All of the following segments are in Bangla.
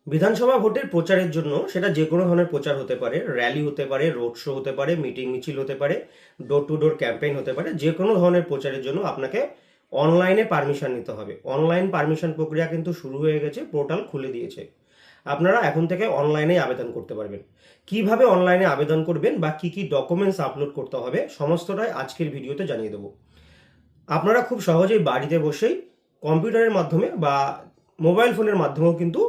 বিধানসভা ভোটের প্রচারের জন্য সেটা যে কোনো ধরনের প্রচার হতে পারে, র্যালি হতে পারে, রোড শো হতে পারে, মিটিং মিছিল হতে পারে, ডোর টু ডোর ক্যাম্পেইন হতে পারে, যে কোনো ধরনের প্রচারের জন্য আপনাকে অনলাইনে পারমিশন নিতে হবে। অনলাইন পারমিশন প্রক্রিয়া কিন্তু শুরু হয়ে গেছে, পোর্টাল খুলে দিয়েছে। আপনারা এখন থেকে অনলাইনে আবেদন করতে পারবেন। কিভাবে অনলাইনে আবেদন করবেন বা কি কি ডকুমেন্টস আপলোড করতে হবে সমস্তটাই আজকের ভিডিওতে জানিয়ে দেবো। আপনারা খুব সহজেই বাড়িতে বসেই কম্পিউটারের মাধ্যমে বা মোবাইল ফোনের মাধ্যমেও কিন্তু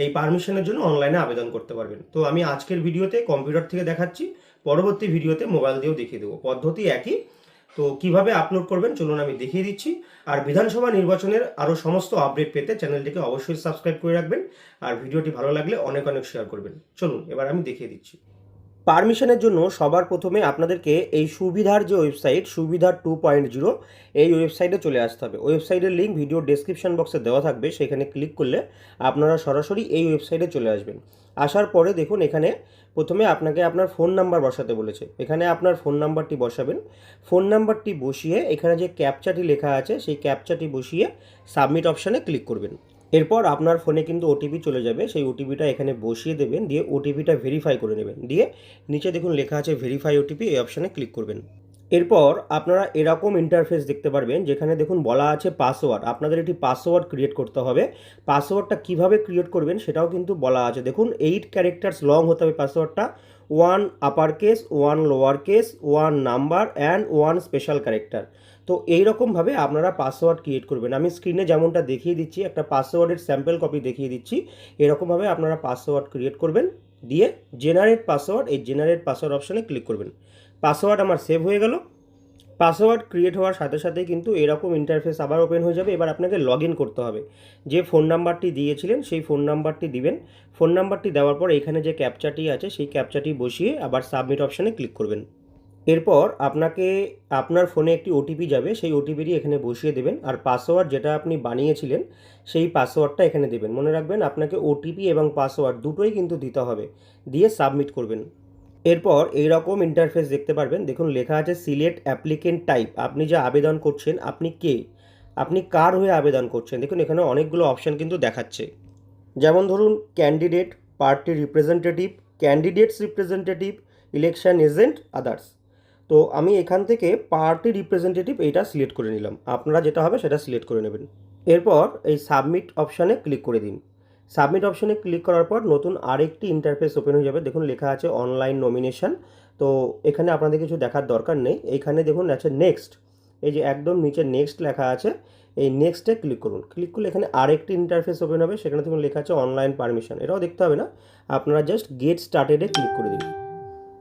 এই পারমিশনের জন্য অনলাইনে আবেদন করতে পারবেন। তো আমি আজকের ভিডিওতে কম্পিউটার থেকে দেখাচ্ছি, পরবর্তী ভিডিওতে মোবাইল দিয়েও দেখিয়ে দেবো। পদ্ধতি একই। তো কিভাবে আপলোড করবেন চলুন আমি দেখিয়ে দিচ্ছি। আর বিধানসভা নির্বাচনের আরও সমস্ত আপডেট পেতে চ্যানেলটিকে অবশ্যই সাবস্ক্রাইব করে রাখবেন। আর ভিডিওটি ভালো লাগলে অনেক অনেক শেয়ার করবেন। চলুন এবার আমি দেখিয়ে দিচ্ছি। পারমিশনের জন্য সবার প্রথমে আপনাদেরকে এই সুবিধার যে ওয়েবসাইট, সুবিধার 2.0, এই ওয়েবসাইটে চলে আসতে হবে। ওয়েবসাইটের লিঙ্ক ভিডিও ডেসক্রিপশন বক্সে দেওয়া থাকবে, সেখানে ক্লিক করলে আপনারা সরাসরি এই ওয়েবসাইটে চলে আসবেন। আসার পরে দেখুন এখানে প্রথমে আপনাকে আপনার ফোন নাম্বার বসাতে বলেছে। এখানে আপনার ফোন নাম্বারটি বসাবেন। ফোন নাম্বারটি বসিয়ে এখানে যে ক্যাপচাটি লেখা আছে সেই ক্যাপচাটি বসিয়ে সাবমিট অপশানে ক্লিক করবেন। এরপর আপনার ফোনে কিন্তু ওটিপি চলে যাবে, সেই ওটিপিটা এখানে বসিয়ে দেবেন, দিয়ে ওটিপিটা ভেরিফাই করে নেবেন। দিয়ে নিচে দেখুন লেখা আছে ভেরিফাই ওটিপি, এই অপশানে ক্লিক করবেন। এরপর আপনারা এরকম ইন্টারফেস দেখতে পারবেন, যেখানে দেখুন বলা আছে পাসওয়ার্ড। আপনাদের একটি পাসওয়ার্ড ক্রিয়েট করতে হবে। পাসওয়ার্ডটা কিভাবে ক্রিয়েট করবেন সেটাও কিন্তু বলা আছে। দেখুন 8 ক্যারেক্টার্স লং হতে হবে পাসওয়ার্ডটা। 1 upper case, 1 lower case, 1 number and 1 special character. তো এইরকমভাবে আপনারা পাসওয়ার্ড ক্রিয়েট করবেন। আমি স্ক্রিনে যেমনটা দেখিয়ে দিচ্ছি, একটা পাসওয়ার্ডের স্যাম্পল কপি দেখিয়ে দিচ্ছি। এরকমভাবে আপনারা পাসওয়ার্ড ক্রিয়েট করবেন, দিয়ে জেনারেট পাসওয়ার্ড, এই জেনারেট পাসওয়ার্ড অপশানে ক্লিক করবেন। পাসওয়ার্ড আমার সেভ হয়ে গেল। পাসওয়ার্ড ক্রিয়েট হওয়ার সাথে সাথেই কিন্তু এরকম ইন্টারফেস আবার ওপেন হয়ে যাবে। এবার আপনাকে লগ ইন করতে হবে। যে ফোন নাম্বারটি দিয়েছিলেন সেই ফোন নাম্বারটি দিবেন। ফোন নাম্বারটি দেওয়ার পর এখানে যে ক্যাপচাটি আছে সেই ক্যাপচাটি বসিয়ে আবার সাবমিট অপশানে ক্লিক করবেন। এরপর আপনাকে আপনার ফোনে একটি ওটিপি যাবে, সেই ওটিপিটি এখানে বসিয়ে দেবেন। আর পাসওয়ার্ড যেটা আপনি বানিয়েছিলেন সেই পাসওয়ার্ডটা এখানে দেবেন। মনে রাখবেন আপনাকে ওটিপি এবং পাসওয়ার্ড দুটোই কিন্তু দিতে হবে, দিয়ে সাবমিট করবেন। এরপর এইরকম ইন্টারফেস দেখতে পারবেন। দেখুন লেখা আছে সিলেক্ট অ্যাপ্লিকেন্ট টাইপ। আপনি যে আবেদন করছেন, আপনি কে, আপনি কার হয়ে আবেদন করছেন। দেখুন এখানে অনেকগুলো অপশান কিন্তু দেখাচ্ছে। যেমন ধরুন candidate, party representative, candidates representative, election agent, others. তো আমি এখান থেকে পার্টি রিপ্রেজেন্টেটিভ এইটা সিলেক্ট করে নিলাম। আপনারা যেটা হবে সেটা সিলেক্ট করে নেবেন। এরপর এই সাবমিট অপশানে ক্লিক করে দিন। সাবমিট অপশানে ক্লিক করার পর নতুন আরেকটি ইন্টারফেস ওপেন হয়ে যাবে। দেখুন লেখা আছে অনলাইন নমিনেশন। তো এখানে আপনাদের কিছু দেখার দরকার নেই। এইখানে দেখুন আছে নেক্সট, এই যে একদম নিচে নেক্সট লেখা আছে, এই নেক্সটে ক্লিক করুন। ক্লিক করলে এখানে আরেকটি ইন্টারফেস ওপেন হবে, সেখানে দেখুন লেখা আছে অনলাইন পারমিশন। এটাও দেখতে হবে না, আপনারা জাস্ট গেট স্টার্টেডে ক্লিক করে দিন।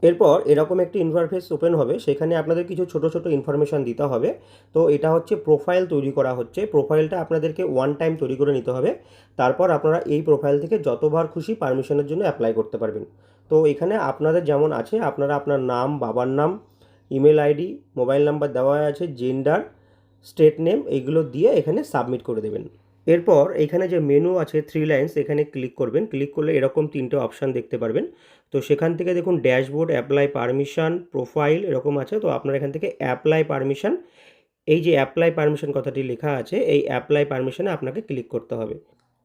এরপর এরকম একটি ইন্টারফেস ওপেন হবে, সেখানে আপনাদের কিছু ছোট ছোট ইনফরমেশান দিতে হবে। তো এটা হচ্ছে প্রোফাইল তৈরি করা হচ্ছে। প্রোফাইলটা আপনাদেরকে ওয়ান টাইম তৈরি করে নিতে হবে। তারপর আপনারা এই প্রোফাইল থেকে যতবার খুশি পারমিশনের জন্য অ্যাপ্লাই করতে পারবেন। তো এখানে আপনাদের যেমন আছে, আপনারা আপনার নাম, বাবার নাম, ইমেল আইডি, মোবাইল নাম্বার দেওয়া আছে, জেন্ডার, স্টেট নেম, এইগুলো দিয়ে এখানে সাবমিট করে দেবেন। এরপর এখানে যে মেনু আছে 3 লাইন্স, এখানে ক্লিক করবেন। ক্লিক করলে এরকম 3টে অপশান দেখতে পারবেন। তো সেখান থেকে দেখুন ড্যাশবোর্ড, অ্যাপ্লাই পারমিশন, প্রোফাইল এরকম আছে। তো আপনারা এখান থেকে অ্যাপ্লাই পারমিশন, এই যে অ্যাপ্লাই পারমিশন কথাটি লেখা আছে, এই অ্যাপ্লাই পারমিশনে আপনাকে ক্লিক করতে হবে।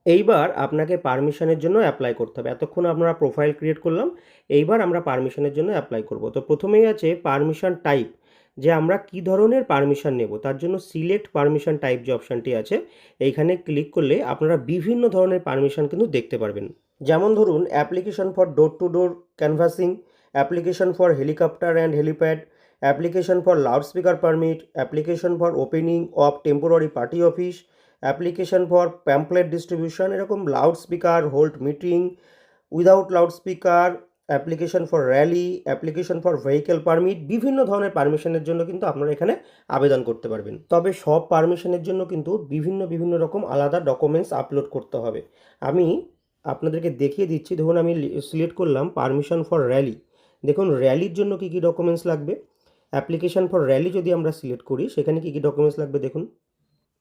এইবার আপনাকে পারমিশনের জন্য অ্যাপ্লাই করতে হবে। এতক্ষণ আপনারা প্রোফাইল ক্রিয়েট করলাম, এইবার আমরা পারমিশনের জন্য অ্যাপ্লাই করব। তো প্রথমেই আছে পারমিশন টাইপ, যে আমরা কি ধরনের পারমিশন নেব। তার জন্য সিলেক্ট পারমিশন টাইপ যে অপশানটি আছে, এইখানে ক্লিক করলে আপনারা বিভিন্ন ধরনের পারমিশন কিন্তু দেখতে পারবেন। যেমন ধরুন application for door to door canvassing, application for helicopter and helipad, application for loudspeaker permit, application for opening of temporary party office, অ্যাপ্লিকেশন ফর প্যাম্পলেট ডিস্ট্রিবিউশন, এরকম loud speaker, hold meeting without loud speaker, application for rally, application for vehicle permit, বিভিন্ন ধরনের পারমিশনের জন্য কিন্তু আপনারা এখানে আবেদন করতে পারবেন। তবে সব পারমিশনের জন্য কিন্তু বিভিন্ন বিভিন্ন রকম আলাদা ডকুমেন্টস আপলোড করতে হবে। আমি আপনাদেরকে দেখিয়ে দিচ্ছি। দেখুন আমি সিলেক্ট করলাম পারমিশন ফর র্যালি। দেখুন র্যালির জন্য কী কী ডকুমেন্টস লাগবে। অ্যাপ্লিকেশন ফর র্যালি যদি আমরা সিলেক্ট করি, সেখানে কী কী ডকুমেন্টস লাগবে দেখুন।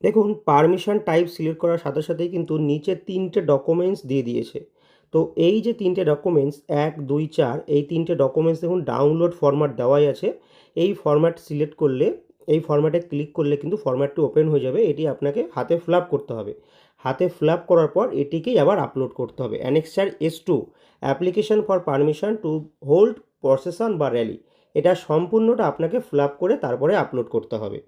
দেখুন পারমিশন টাইপ সিলেক্ট করার সাথে সাথেই কিন্তু নিচে 3টে ডকুমেন্টস দিয়ে দিয়েছে। তো এই যে 3টে ডকুমেন্টস 1, 2, 4, এই 3টে ডকুমেন্টস দেখুন ডাউনলোড ফরম্যাট দেওয়াই আছে। এই ফরম্যাট সিলেক্ট করলে, এই ফরম্যাটে ক্লিক করলে কিন্তু ফরম্যাটটি ওপেন হয়ে যাবে। এটি আপনাকে হাতে ফিল আপ করতে হবে। হাতে ফিল করার পর এটিকেই আবার আপলোড করতে হবে। Annexure S2 application for permission to hold procession বা র্যালি, এটা সম্পূর্ণটা আপনাকে ফিল করে তারপরে আপলোড করতে হবে।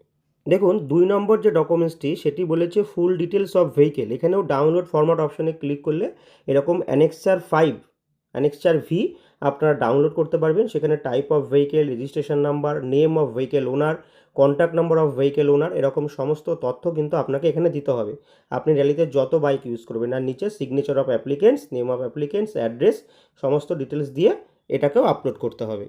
দেখুন 2 নম্বর যে ডকুমেন্টসটি সেটি বলেছে ফুল ডিটেলস অফ ভেহিকেল। এখানেও ডাউনলোড ফরম্যাট অপশানে ক্লিক করলে এরকম অ্যানেক্সার ভি আপনারা ডাউনলোড করতে পারবেন। সেখানে type of vehicle, registration number, name of vehicle owner, contact number of vehicle owner, এরকম সমস্ত তথ্য কিন্তু আপনাকে এখানে দিতে হবে। আপনি র্যালিতে যত বাইক ইউজ করবেন, আর নিচে signature of applicants, name of applicants, address, সমস্ত ডিটেলস দিয়ে এটাকেও আপলোড করতে হবে।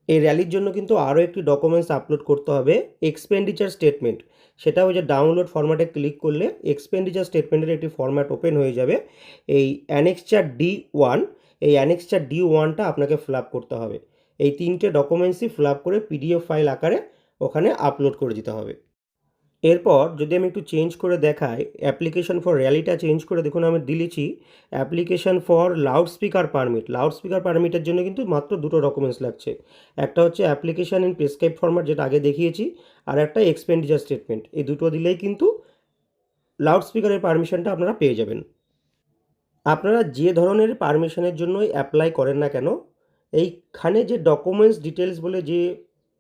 এই র্যালির জন্য কিন্তু আরও একটি ডকুমেন্টস আপলোড করতে হবে, এক্সপেন্ডিচার স্টেটমেন্ট। সেটা হচ্ছে ডাউনলোড ফরম্যাটে ক্লিক করলে এক্সপেন্ডিচার স্টেটমেন্টের একটি ফরম্যাট ওপেন হয়ে যাবে। এই অ্যানেক্সার D1, এই অ্যানেক্সার D1টা আপনাকে ফিল করতে হবে। এই 3টে ডকুমেন্টসই ফিল করে PDF ফাইল আকারে ওখানে আপলোড করে দিতে হবে। এরপর যদি আমি একটু চেঞ্জ করে দেখাই, অ্যাপ্লিকেশন ফর র্যালিটা চেঞ্জ করে দেখুন আমি দিয়েছি application for loudspeaker permit. Loudspeaker পারমিটের জন্য কিন্তু মাত্র দুটো ডকুমেন্টস লাগছে। একটা হচ্ছে অ্যাপ্লিকেশান ইন প্রেসক্রাইব ফরম্যাট, যেটা আগে দেখিয়েছি, আর একটা এক্সপেন্ডিচার স্টেটমেন্ট। এই দুটো দিলেই কিন্তু লাউডস্পিকারের পারমিশনটা আপনারা পেয়ে যাবেন। আপনারা যে ধরনের পারমিশনের জন্যই অ্যাপ্লাই করেন না কেন, এইখানে যে ডকুমেন্টস ডিটেলস বলে যে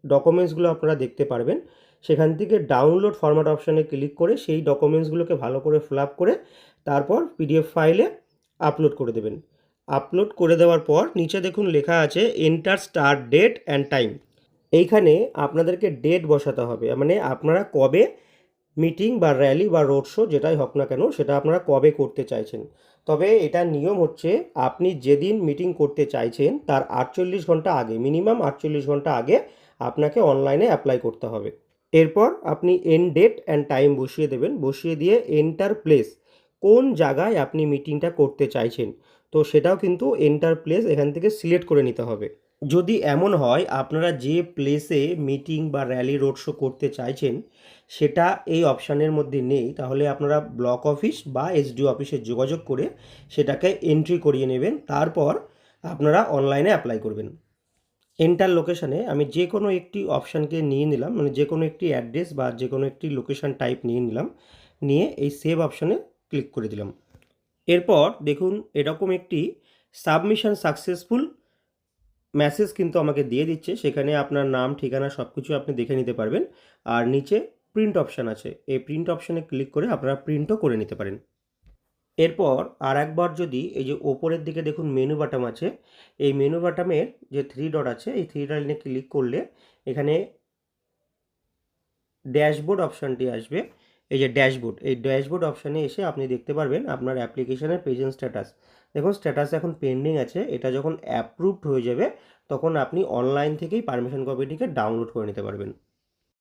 ডকুমেন্টসগুলো আপনারা দেখতে পারবেন, সেখান থেকে ডাউনলোড ফরম্যাট অপশানে ক্লিক করে সেই ডকুমেন্টসগুলোকে ভালো করে ফিল করে তারপর PDF ফাইলে আপলোড করে দেবেন। আপলোড করে দেওয়ার পর নিচে দেখুন লেখা আছে enter start date and time. এইখানে আপনাদেরকে ডেট বসাতে হবে, মানে আপনারা কবে মিটিং বা র্যালি বা রোড শো যেটাই হোক না কেন সেটা আপনারা কবে করতে চাইছেন। তবে এটার নিয়ম হচ্ছে আপনি যেদিন মিটিং করতে চাইছেন তার 48 ঘন্টা আগে, মিনিমাম 48 ঘন্টা আগে আপনাকে অনলাইনে অ্যাপ্লাই করতে হবে। এরপর আপনি এন্ড ডেট অ্যান্ড টাইম বসিয়ে দেবেন, বসিয়ে দিয়ে এন্টার প্লেস, কোন জায়গায় আপনি মিটিংটা করতে চাইছেন তো সেটাও কিন্তু এন্টার প্লেস এখান থেকে সিলেক্ট করে নিতে হবে। যদি এমন হয় আপনারা যে প্লেসে মিটিং বা র্যালি রোড শো করতে চাইছেন সেটা এই অপশানের মধ্যে নেই, তাহলে আপনারা ব্লক অফিস বা SDO অফিসে যোগাযোগ করে সেটাকে এন্ট্রি করিয়ে নেবেন। তারপর আপনারা অনলাইনে অ্যাপ্লাই করবেন। এন্টার লোকেশানে আমি যে কোনো একটি অপশানকে নিয়ে নিলাম, মানে যে কোনো একটি অ্যাড্রেস বা যে কোনো একটি লোকেশান টাইপ নিয়ে নিলাম, নিয়ে এই সেভ অপশানে ক্লিক করে দিলাম। এরপর দেখুন এরকম একটি সাবমিশন সাকসেসফুল মেসেজ কিন্তু আমাকে দিয়ে দিচ্ছে। সেখানে আপনার নাম, ঠিকানা সব কিছু আপনি দেখে নিতে পারবেন। আর নিচে প্রিন্ট অপশান আছে, এই প্রিন্ট অপশানে ক্লিক করে আপনারা প্রিন্টও করে নিতে পারেন। এরপর আর একবার যদি এই যে ওপরের দিকে দেখুন মেনু বাটন আছে, এই মেনু বাটনের যে 3 ডট আছে এই 3 ডটে ক্লিক করলে এখানে ড্যাশবোর্ড অপশানটি আসবে। এই যে ড্যাশবোর্ড, এই ড্যাশবোর্ড অপশানে এসে আপনি দেখতে পারবেন আপনার অ্যাপ্লিকেশনের প্রেজেন্ট স্ট্যাটাস। দেখুন স্ট্যাটাস এখন পেন্ডিং আছে, এটা যখন অ্যাপ্রুভড হয়ে যাবে তখন আপনি অনলাইন থেকেই পারমিশন কপিটিকে ডাউনলোড করে নিতে পারবেন।